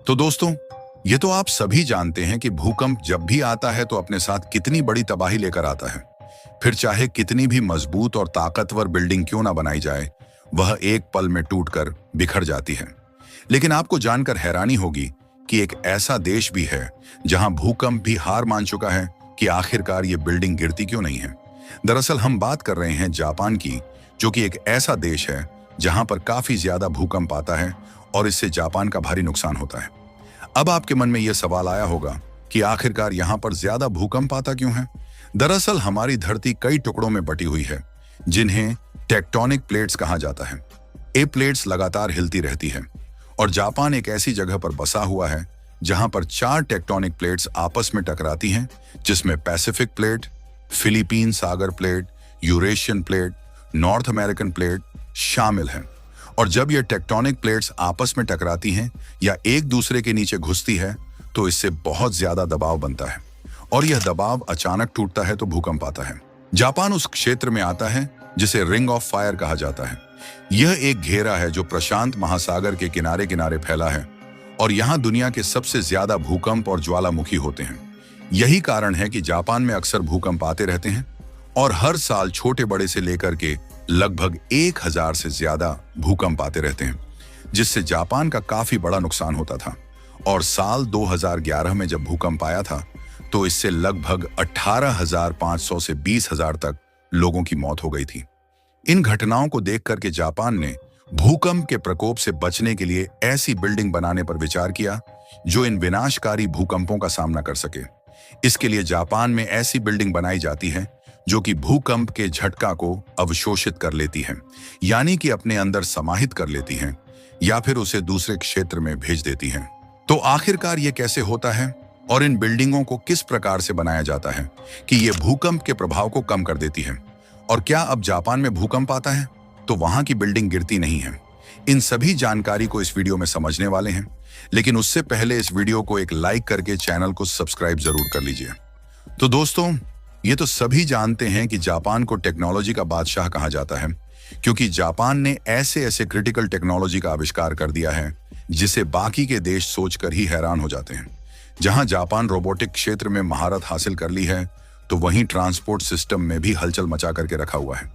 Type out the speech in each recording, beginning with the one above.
तो दोस्तों, ये तो आप सभी जानते हैं कि भूकंप जब भी आता है तो अपने साथ कितनी बड़ी तबाही लेकर आता है। फिर चाहे कितनी भी मजबूत और ताकतवर बिल्डिंग क्यों ना बनाई जाए, वह एक पल में टूटकर बिखर जाती है। लेकिन आपको जानकर हैरानी होगी कि एक ऐसा देश भी है जहां भूकंप भी हार मान चुका है कि आखिरकार ये बिल्डिंग गिरती क्यों नहीं है। दरअसल हम बात कर रहे हैं जापान की, जो कि एक ऐसा देश है जहां पर काफी ज्यादा भूकंप आता है और इससे जापान का भारी नुकसान होता है। अब आपके मन में यह सवाल आया होगा कि आखिरकार यहां पर ज्यादा भूकंप आता क्यों है। दरअसल हमारी धरती कई टुकड़ों में बटी हुई है, जिन्हें टेक्टोनिक प्लेट्स कहा जाता है। ये प्लेट्स लगातार हिलती रहती है और जापान एक ऐसी जगह पर बसा हुआ है जहां पर 4 टेक्टोनिक प्लेट्स आपस में टकराती हैं, जिसमें पैसिफिक प्लेट, फिलीपीन सागर plate, Eurasian plate, north American plate शामिल हैं। और जब ये टेक्टोनिक प्लेट्स आपस में टकराती हैं या एक दूसरे के नीचे घुसती है तो इससे बहुत ज्यादा दबाव बनता है और यह दबाव अचानक टूटता है तो भूकंप आता है। जापान उस क्षेत्र में आता है जिसे रिंग ऑफ फायर कहा जाता है। यह एक घेरा है जो प्रशांत महासागर के किनारे किनारे फैला है और यहाँ दुनिया के सबसे ज्यादा भूकंप और ज्वालामुखी होते हैं। यही कारण है कि जापान में अक्सर भूकंप आते रहते हैं और हर साल छोटे बड़े से लेकर के लगभग 1000 से ज्यादा भूकंप आते रहते हैं, जिससे जापान का काफी बड़ा नुकसान होता था। और साल 2011 में जब भूकंप आया था तो इससे लगभग 18,500 से 20,000 तक लोगों की मौत हो गई थी। इन घटनाओं को देख करके जापान ने भूकंप के प्रकोप से बचने के लिए ऐसी बिल्डिंग बनाने पर विचार किया जो इन विनाशकारी भूकंपों का सामना कर सके। इसके लिए जापान में ऐसी बिल्डिंग बनाई जाती है जो कि भूकंप के झटका को अवशोषित कर लेती है, यानी कि अपने अंदर समाहित कर लेती हैं या फिर उसे दूसरे क्षेत्र में भेज देती हैं। तो आखिरकार ये कैसे होता है और इन बिल्डिंगों को किस प्रकार से बनाया जाता है कि ये भूकंप के प्रभाव को कम कर देती है? और क्या अब जापान में भूकंप आता है तो वहां की बिल्डिंग गिरती नहीं है? इन सभी जानकारी को इस वीडियो में समझने वाले हैं, लेकिन उससे पहले इस वीडियो को एक लाइक करके चैनल को सब्सक्राइब जरूर कर लीजिए। तो दोस्तों, ये तो सभी जानते हैं कि जापान को टेक्नोलॉजी का बादशाह कहा जाता है, क्योंकि जापान ने ऐसे ऐसे क्रिटिकल टेक्नोलॉजी का आविष्कार कर दिया है जिसे बाकी के देश सोचकर ही हैरान हो जाते हैं। जहां जापान रोबोटिक क्षेत्र में महारत हासिल कर ली है, तो वहीं ट्रांसपोर्ट सिस्टम में भी हलचल मचा करके रखा हुआ है।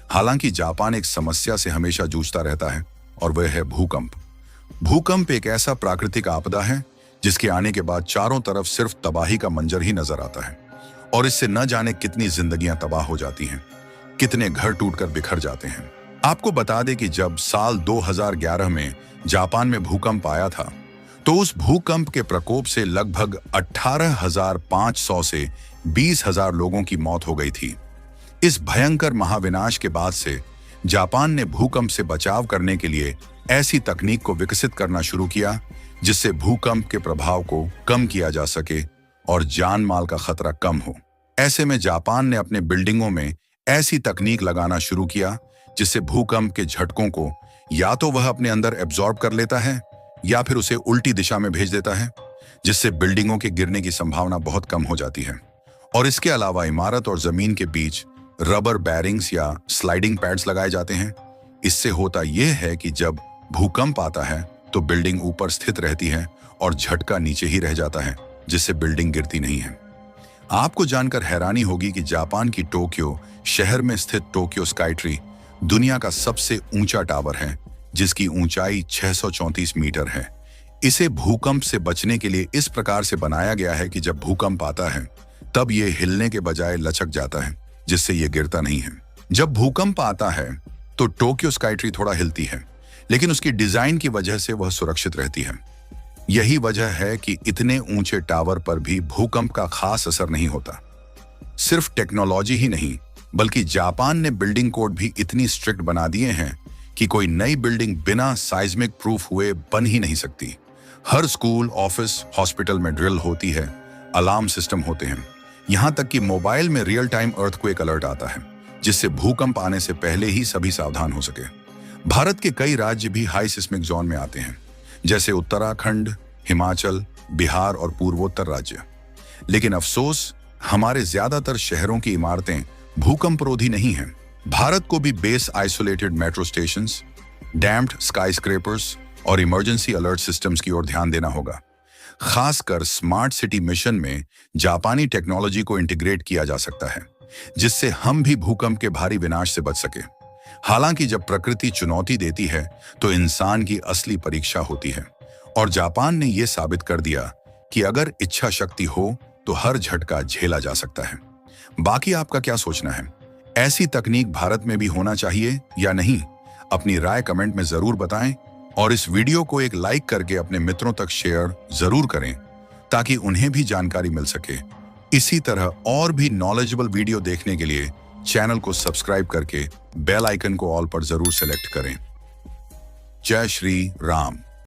हालांकि जापान एक समस्या से हमेशा जूझता रहता है और वह है भूकंप। भूकंप एक ऐसा प्राकृतिक आपदा है जिसके आने के बाद चारों तरफ सिर्फ तबाही का मंजर ही नजर आता है और इससे न जाने कितनी जिंदगियां तबाह हो जाती हैं, कितने घर टूटकर बिखर जाते हैं। आपको बता दें कि जब साल 2011 में जापान में भूकंप आया था तो उस भूकंप के प्रकोप से लगभग 18,500 से 20,000 लोगों की मौत हो गई थी। इस भयंकर महाविनाश के बाद से जापान ने भूकंप से बचाव करने के लिए ऐसी तकनीक को विकसित करना शुरू किया जिससे भूकंप के प्रभाव को कम किया जा सके और जान माल का खतरा कम हो। ऐसे में जापान ने अपने बिल्डिंगों में ऐसी तकनीक लगाना शुरू किया जिससे भूकंप के झटकों को या तो वह अपने अंदर एब्जॉर्ब कर लेता है या फिर उसे उल्टी दिशा में भेज देता है, जिससे बिल्डिंगों के गिरने की संभावना बहुत कम हो जाती है। और इसके अलावा इमारत और जमीन के बीच रबर बैरिंग्स या स्लाइडिंग पैड्स लगाए जाते हैं। इससे होता यह है कि जब भूकंप आता है तो बिल्डिंग ऊपर स्थित रहती है और झटका नीचे ही रह जाता है, जिससे बिल्डिंग गिरती नहीं है। आपको जानकर हैरानी होगी कि जापान की टोक्यो शहर में स्थित टोक्यो स्काई ट्री दुनिया का सबसे ऊंचा टावर है, जिसकी ऊंचाई 634 मीटर है। इसे भूकंप से बचने के लिए इस प्रकार से बनाया गया है कि जब भूकंप आता है तब ये हिलने के बजाय लचक जाता है, जिससे ये गिरता नहीं है। जब भूकंप आता है तो टोक्यो स्काई ट्री थोड़ा हिलती है, लेकिन उसकी डिजाइन की वजह से वह सुरक्षित रहती है। यही वजह है कि इतने ऊंचे टावर पर भी भूकंप का खास असर नहीं होता। सिर्फ टेक्नोलॉजी ही नहीं, बल्कि जापान ने बिल्डिंग कोड भी इतनी स्ट्रिक्ट बना दिए हैं कि कोई नई बिल्डिंग बिना साइज्मिक प्रूफ हुए बन ही नहीं सकती। हर स्कूल, ऑफिस, हॉस्पिटल में ड्रिल होती है, अलार्म सिस्टम होते हैं, यहाँ तक कि मोबाइल में रियल टाइम अर्थक्वेक अलर्ट आता है, जिससे भूकंप आने से पहले ही सभी सावधान हो सके। भारत के कई राज्य भी हाई सिस्मिक जोन में आते हैं, जैसे उत्तराखंड, हिमाचल, बिहार और पूर्वोत्तर राज्य। लेकिन अफसोस, हमारे ज्यादातर शहरों की इमारतें भूकंपरोधी नहीं हैं। भारत को भी base isolated metro stations, damped skyscrapers और इमरजेंसी अलर्ट सिस्टम्स की ओर ध्यान देना होगा। खासकर स्मार्ट सिटी मिशन में जापानी टेक्नोलॉजी को इंटीग्रेट किया जा सकता है, जिससे हम भी भूकंप के भारी विनाश से बच सके। हालांकि जब प्रकृति चुनौती देती है तो इंसान की असली परीक्षा होती है, और जापान ने यह साबित कर दिया कि अगर इच्छा शक्ति हो तो हर झटका झेला जा सकता है। बाकी आपका क्या सोचना है? ऐसी तकनीक भारत में भी होना चाहिए या नहीं? अपनी राय कमेंट में जरूर बताएं और इस वीडियो को एक लाइक करके अपने मित्रों तक शेयर जरूर करें ताकि उन्हें भी जानकारी मिल सके। इसी तरह और भी नॉलेजेबल वीडियो देखने के लिए चैनल को सब्सक्राइब करके बेल आइकन को ऑल पर जरूर सेलेक्ट करें। जय श्री राम।